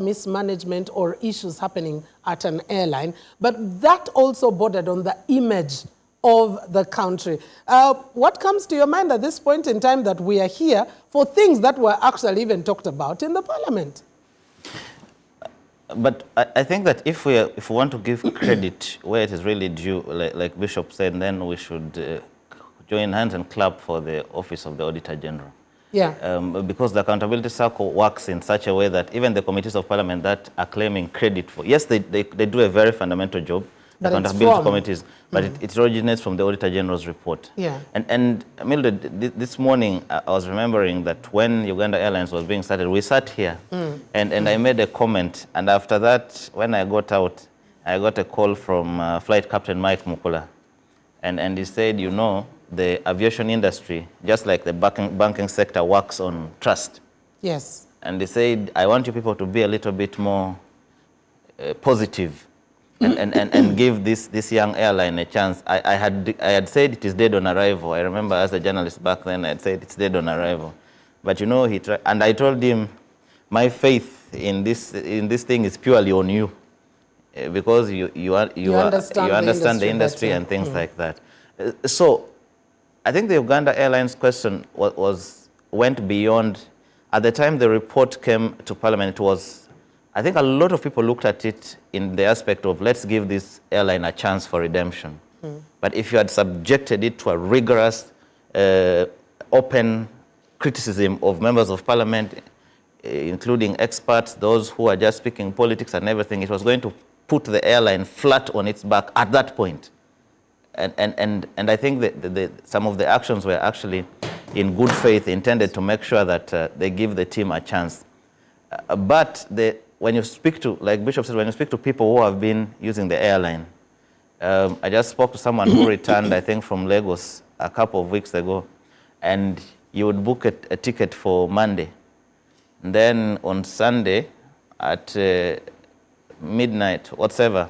mismanagement or issues happening at an airline, but that also bordered on the image of the country. What comes to your mind at this point in time that we are here for things that were actually even talked about in the parliament? But I think that if we want to give credit where it is really due, like Bishop said, then we should join hands and clap for the Office of the Auditor General. Yeah. Because the accountability circle works in such a way that even the committees of parliament that are claiming credit for, yes, they do a very fundamental job, the accountability committees, but it originates from the Auditor General's report. Yeah. And Mildred, this morning I was remembering that when Uganda Airlines was being started, we sat here and I made a comment, and after that, when I got out, I got a call from Flight Captain Mike Mukula, and he said, you know, the aviation industry, just like the banking sector, works on trust. Yes. And they said, I want you people to be a little bit more positive and give this young airline a chance. I had said it is dead on arrival. I remember as a journalist back then, I had said it's dead on arrival. But you know, and I told him, my faith in this thing is purely on you, because you understand the industry and things like that. So I think the Uganda Airlines question went beyond. At the time the report came to Parliament, it was, I think a lot of people looked at it in the aspect of, let's give this airline a chance for redemption. But if you had subjected it to a rigorous, open criticism of members of Parliament, including experts, those who are just speaking politics and everything, it was going to put the airline flat on its back at that point. And I think that some of the actions were actually in good faith intended to make sure that they give the team a chance. But when you speak to, like Bishop said, when you speak to people who have been using the airline, I just spoke to someone who returned, I think, from Lagos a couple of weeks ago, and you would book a ticket for Monday. And then on Sunday at midnight, whatever,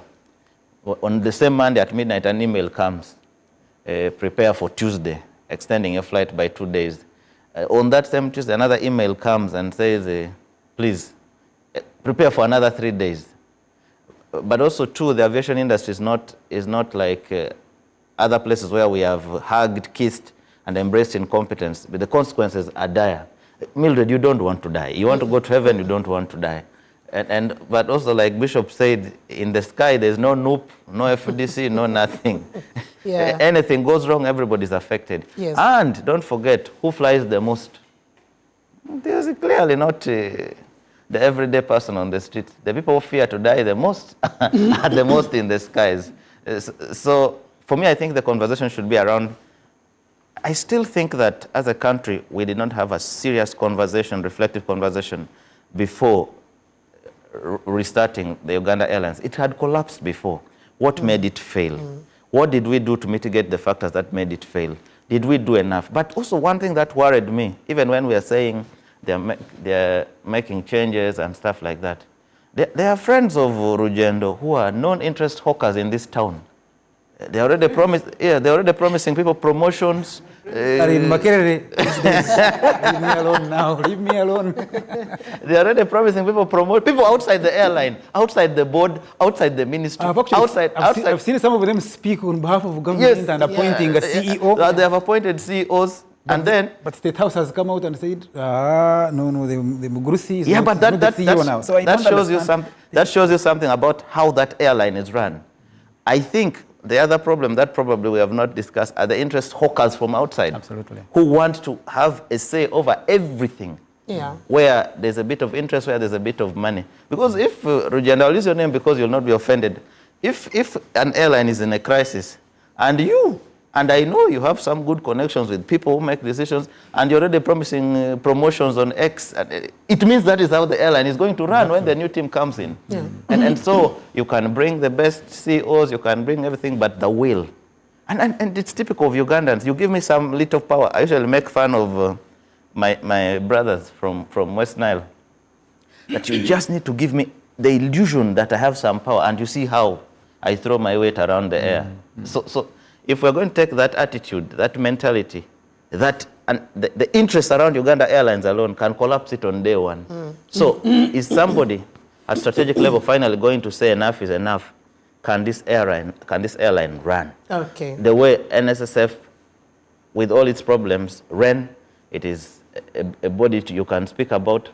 on the same Monday at midnight, an email comes, prepare for Tuesday, extending your flight by 2 days. On that same Tuesday, another email comes and says, please, prepare for another 3 days. But also, too, the aviation industry is not like other places where we have hugged, kissed, and embraced incompetence. But the consequences are dire. Mildred, you don't want to die. You want to go to heaven, you don't want to die. But also, like Bishop said, in the sky, there's no NOOP, no FDC, no nothing. Yeah. Anything goes wrong, everybody's affected. Yes. And don't forget, who flies the most? There's clearly not the everyday person on the streets. The people who fear to die the most are the most in the skies. So for me, I think the conversation should be around, I still think that as a country, we did not have a serious conversation, reflective conversation, before restarting the Uganda Airlines. It had collapsed before. What made it fail? What did we do to mitigate the factors that made it fail? Did we do enough? But also one thing that worried me, even when we are saying they're making changes and stuff like that, there are friends of Rugendo who are non-interest hawkers in this town. They're already promising people promotions. In Makerere, leave me alone now. Leave me alone. They're already promising people people outside the airline, outside the board, outside the ministry. I've seen some of them speak on behalf of government and appointing a CEO. They have appointed CEOs, but State House has come out and said, no, the Mugurusi is not the CEO now. So that shows you something about how that airline is run. I think the other problem that probably we have not discussed are the interest hawkers from outside. Absolutely. Who want to have a say over everything. Yeah. Where there's a bit of interest, where there's a bit of money. Because if, Rugendo, I'll use your name because you'll not be offended. If an airline is in a crisis, and I know you have some good connections with people who make decisions, and you're already promising promotions on X, it means that is how the airline is going to run when the new team comes in. Yeah. And so you can bring the best CEOs, you can bring everything, but the will. And it's typical of Ugandans. You give me some little power. I usually make fun of my brothers from West Nile, that you just need to give me the illusion that I have some power, and you see how I throw my weight around the air. So if we're going to take that attitude, that mentality, and the interest around Uganda Airlines alone can collapse it on day one. So is somebody at strategic level finally going to say enough is enough. Can this airline run? Okay. The way NSSF, with all its problems, ran, it is a body you can speak about.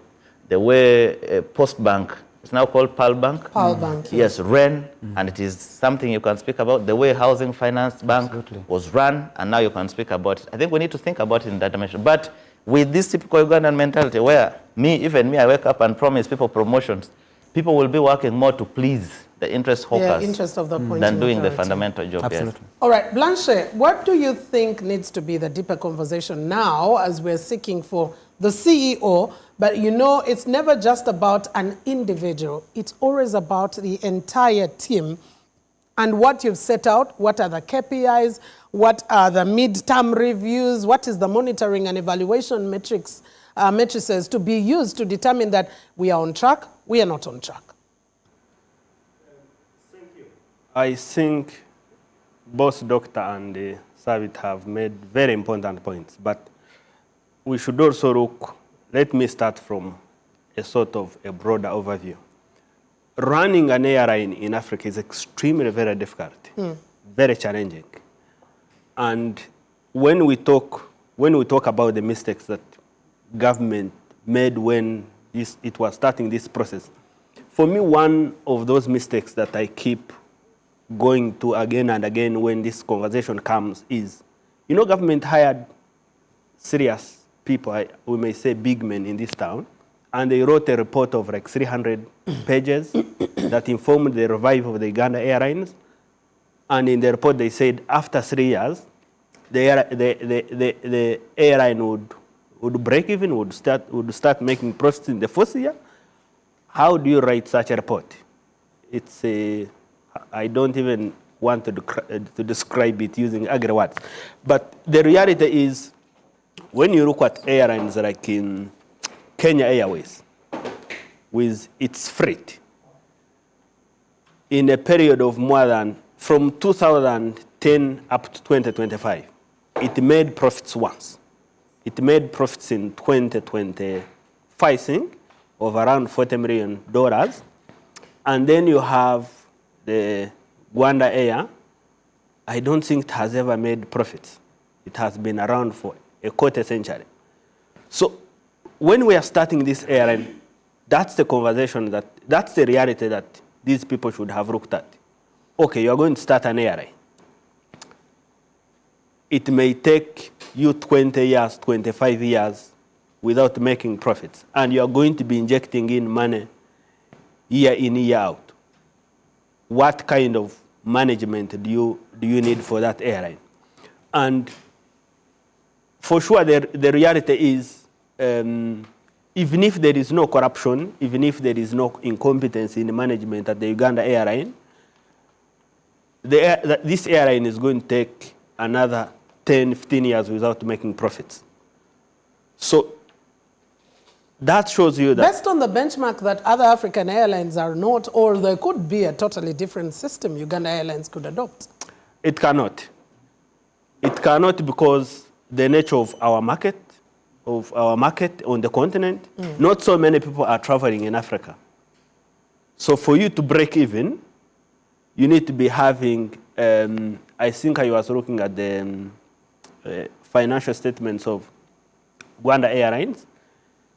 The way Postbank, it's now called Pearl Bank. Pearl Bank, yes, ran, and it is something you can speak about. The way Housing Finance Bank was run, and now you can speak about it. I think we need to think about it in that dimension. But with this typical Ugandan mentality, where even me, I wake up and promise people promotions, people will be working more to please the interest hawkers interest of the than doing the fundamental job. Absolutely. Yes. All right, Blanche, what do you think needs to be the deeper conversation now as we're seeking for the CEO? But you know, it's never just about an individual. It's always about the entire team and what you've set out. What are the KPIs? What are the mid-term reviews? What is the monitoring and evaluation matrices to be used to determine that we are on track, we are not on track? I think both Dr. and Savit have made very important points, but we should also look, let me start from a sort of a broader overview. Running an airline in Africa is extremely very difficult, very challenging. And when we talk about the mistakes that government made when it was starting this process, for me, one of those mistakes that I keep going to again and again when this conversation comes is, you know, government hired serious people, we may say big men in this town, and they wrote a report of like 300 pages that informed the revival of the Uganda Airlines. And in the report they said after 3 years, the airline would break even, would start making profits in the first year. How do you write such a report? I don't even want to describe it using ugly words. But the reality is, when you look at airlines like in Kenya Airways, with its freight, in a period of more than, from 2010 up to 2025, it made profits once. It made profits in 2025, I think, of around $40 million. And then you have the Uganda Air. I don't think it has ever made profits. It has been around for a quarter century. So when we are starting this airline, that's the conversation, that's the reality that these people should have looked at. Okay, you're going to start an airline. It may take you 20 years, 25 years without making profits, and you're going to be injecting in money year in, year out. What kind of management do you need for that airline? And for sure, the reality is, even if there is no corruption, even if there is no incompetence in the management at the Uganda Airline, this airline is going to take another 10, 15 years without making profits. So that shows you that... Based on the benchmark that other African airlines are not, or there could be a totally different system Uganda Airlines could adopt. It cannot. It cannot because the nature of our market on the continent, not so many people are traveling in Africa. So for you to break even, you need to be having, I think I was looking at the financial statements of Uganda Airlines.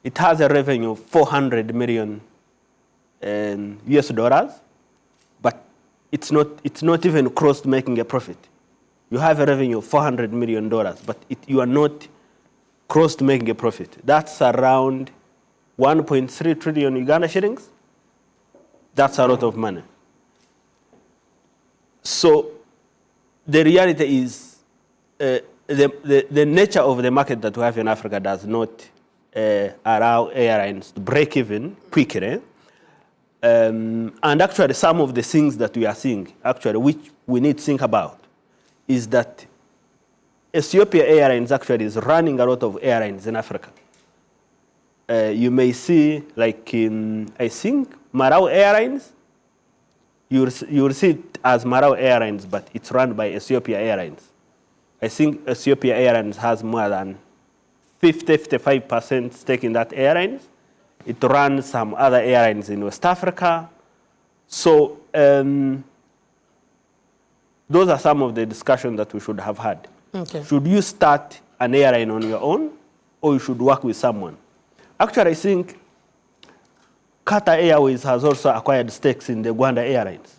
It has a revenue of $400 million US dollars, but it's not even close to making a profit. You have a revenue of $400 million, but you are not close to making a profit. That's around 1.3 trillion Uganda shillings. That's a lot of money. So the reality is the nature of the market that we have in Africa does not allow airlines to break even quickly. And actually, some of the things that we are seeing, actually, which we need to think about, is that Ethiopia Airlines actually is running a lot of airlines in Africa. You may see, like in, I think, Marau Airlines, you will see it as Marau Airlines, but it's run by Ethiopia Airlines. I think Ethiopia Airlines has more than 50-55% stake in that airlines, It runs some other airlines in West Africa. So those are some of the discussions that we should have had. Okay. Should you start an airline on your own, or you should work with someone? Actually, I think Qatar Airways has also acquired stakes in the Uganda Airlines.